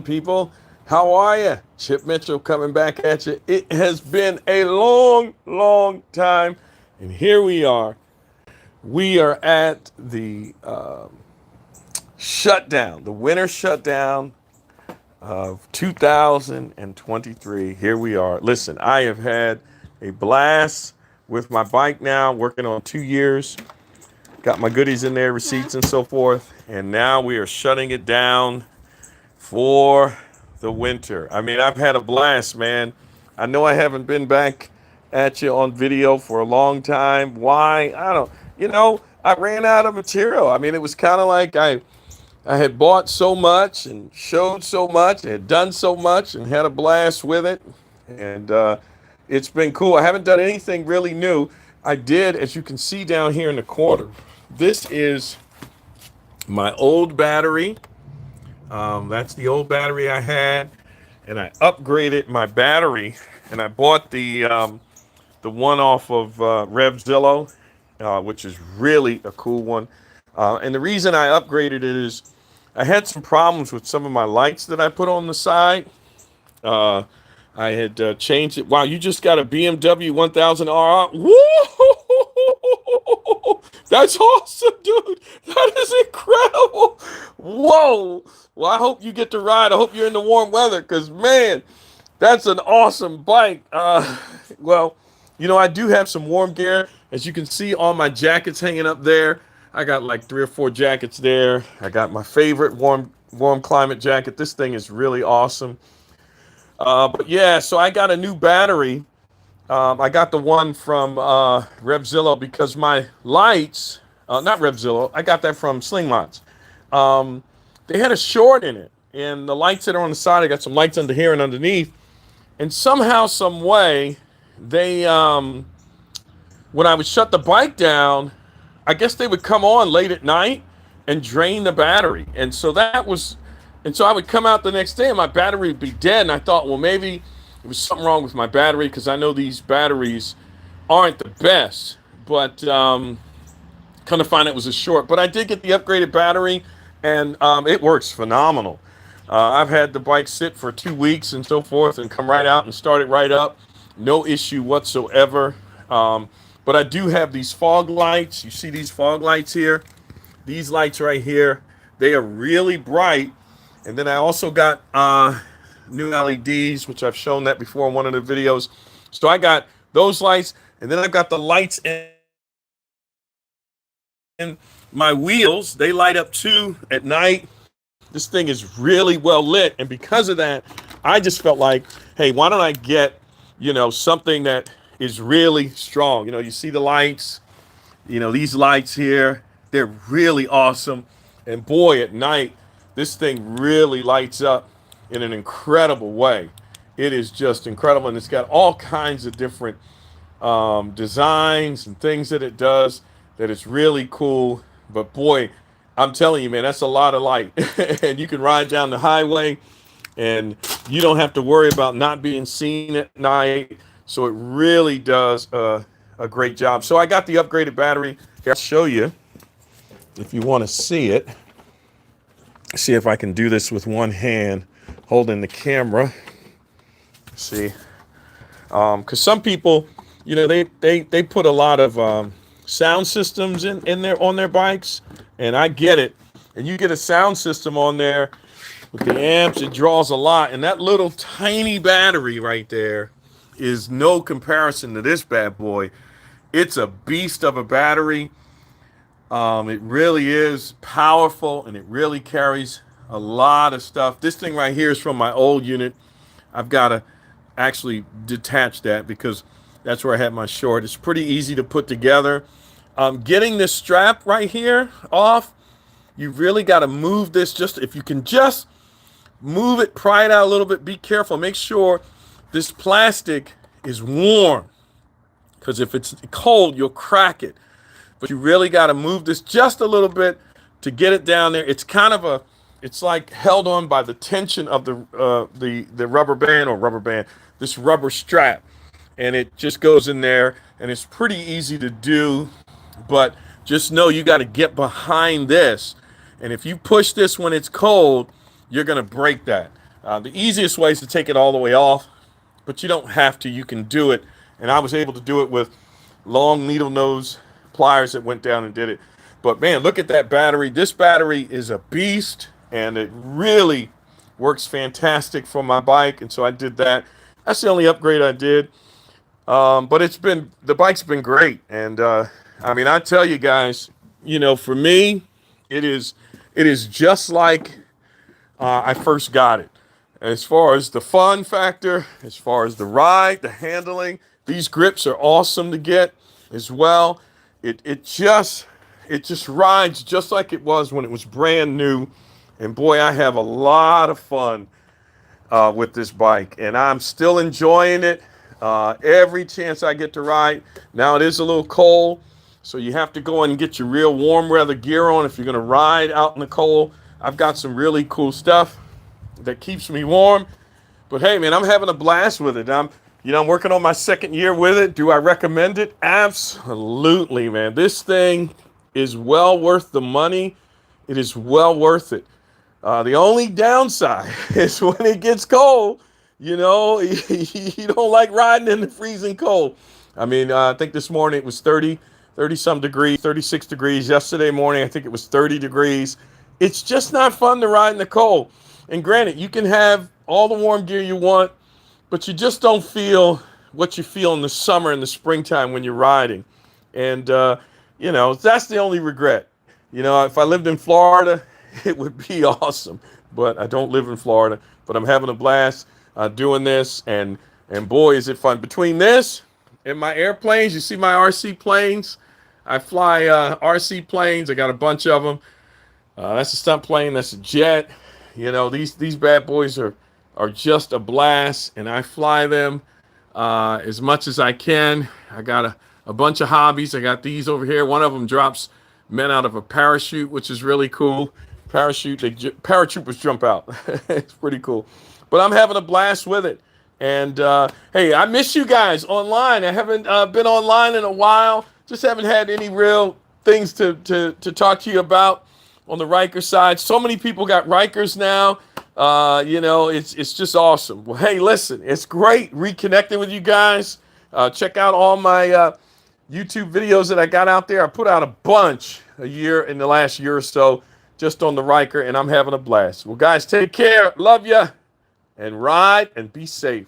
people. How are you? Chip Mitchell coming back at you. It has been a long, long time, and here we are. We are at the shutdown, the winter shutdown of 2023. Here we are. Listen, I have had a blast with my bike now, working on 2 years. Got my goodies in there, receipts and so forth, and now we are shutting it down for the winter. I mean, I've had a blast, man. I know I haven't been back at you on video for a long time. Why? I don't, I ran out of material. I mean, it was kind of like I had bought so much and showed so much, and had done so much and had a blast with it. And it's been cool. I haven't done anything really new. I did, as you can see down here in the corner, this is my old battery. That's the old battery I had, and I upgraded my battery, and I bought the one off of Revzilla, which is really a cool one. And the reason I upgraded it is I had some problems with some of my lights that I put on the side. Uh, I had changed it. Wow, you just got a BMW 1000RR. Woo! That's awesome, dude. That is incredible. Whoa. Well, I hope you get to ride. I hope you're in the warm weather because, man, that's an awesome bike. Well, I do have some warm gear. As you can see, all my jackets hanging up there. I got like 3 or 4 jackets there. I got my favorite warm climate jacket. This thing is really awesome. But yeah, so I got a new battery. I got the one from Revzilla because my lights, not Revzilla, I got that from Sling Lights. They had a short in it. And the lights that are on the side, I got some lights under here and underneath. And somehow, some way, they, when I would shut the bike down, I guess they would come on late at night and drain the battery. And so I would come out the next day and my battery would be dead. And I thought, well, maybe it was something wrong with my battery because I know these batteries aren't the best. But kind of find it was a short. But I did get the upgraded battery, and it works phenomenal. I've had the bike sit for 2 weeks and so forth and come right out and start it right up. No issue whatsoever. But I do have these fog lights. You see these fog lights here? These lights right here, they are really bright. And then I also got new LEDs, which I've shown that before in one of the videos. So I got those lights, and then I've got the lights in my wheels. They light up too at night. This thing is really well lit, and because of that, I just felt like, hey, why don't I get, something that is really strong. You see the lights, these lights here, they're really awesome. And boy, at night, this thing really lights up in an incredible way. It is just incredible. And it's got all kinds of different designs and things that it does that is really cool. But boy, I'm telling you, man, that's a lot of light. And you can ride down the highway and you don't have to worry about not being seen at night. So it really does a great job. So I got the upgraded battery. Here, I'll show you if you want to see it. See if I can do this with one hand holding the camera. See, because some people, they put a lot of sound systems in there on their bikes, and I get it. And you get a sound system on there with the amps, it draws a lot, and that little tiny battery right there is no comparison to this bad boy. It's a beast of a battery. It really is powerful, and it really carries a lot of stuff. This thing right here is from my old unit. I've got to actually detach that because that's where I had my short. It's pretty easy to put together. Getting this strap right here off, you really got to move this. If you can just move it, pry it out a little bit, be careful. Make sure this plastic is warm, because if it's cold, you'll crack it. But you really got to move this just a little bit to get it down there. It's kind of it's like held on by the tension of the rubber band, this rubber strap, and it just goes in there, and it's pretty easy to do. But just know you got to get behind this, and if you push this when it's cold, you're gonna break that. The easiest way is to take it all the way off, but you don't have to. You can do it. And I was able to do it with long needle nose pliers that went down and did it. But man, look at that battery. This battery is a beast, and it really works fantastic for my bike. And so I did that. That's the only upgrade I did. But the bike's been great. And I mean, I tell you guys, for me, it is just like I first got it. As far as the fun factor, as far as the ride, the handling, these grips are awesome to get as well. It just rides just like it was when it was brand new. And boy, I have a lot of fun with this bike, and I'm still enjoying it every chance I get to ride. Now it is a little cold, so you have to go and get your real warm weather gear on if you're going to ride out in the cold. I've got some really cool stuff that keeps me warm. But hey, man, I'm having a blast with it. I'm working on my second year with it. Do I recommend it? Absolutely, man. This thing is well worth the money. It is well worth it. The only downside is when it gets cold, you don't like riding in the freezing cold. I mean, I think this morning it was 30 some degrees, 36 degrees. Yesterday morning, I think it was 30 degrees. It's just not fun to ride in the cold. And granted, you can have all the warm gear you want, but you just don't feel what you feel in the summer and the springtime when you're riding. And, that's the only regret. If I lived in Florida, it would be awesome. But I don't live in Florida. But I'm having a blast doing this. And boy, is it fun. Between this and my airplanes, you see my RC planes? I fly RC planes. I got a bunch of them. That's a stunt plane. That's a jet. These bad boys are just a blast, and I fly them as much as I can. I got a bunch of hobbies. I got these over here. One of them drops men out of a parachute, which is really cool. Paratroopers jump out. It's pretty cool. But I'm having a blast with it. And hey, I miss you guys online. I haven't been online in a while. Just haven't had any real things to talk to you about on the Ryker side. So many people got Rykers now. It's just awesome. Well, hey, listen, it's great reconnecting with you guys. Check out all my YouTube videos that I got out there. I put out a bunch in the last year or so just on the Ryker, and I'm having a blast. Well, guys, take care. Love ya. And ride and be safe.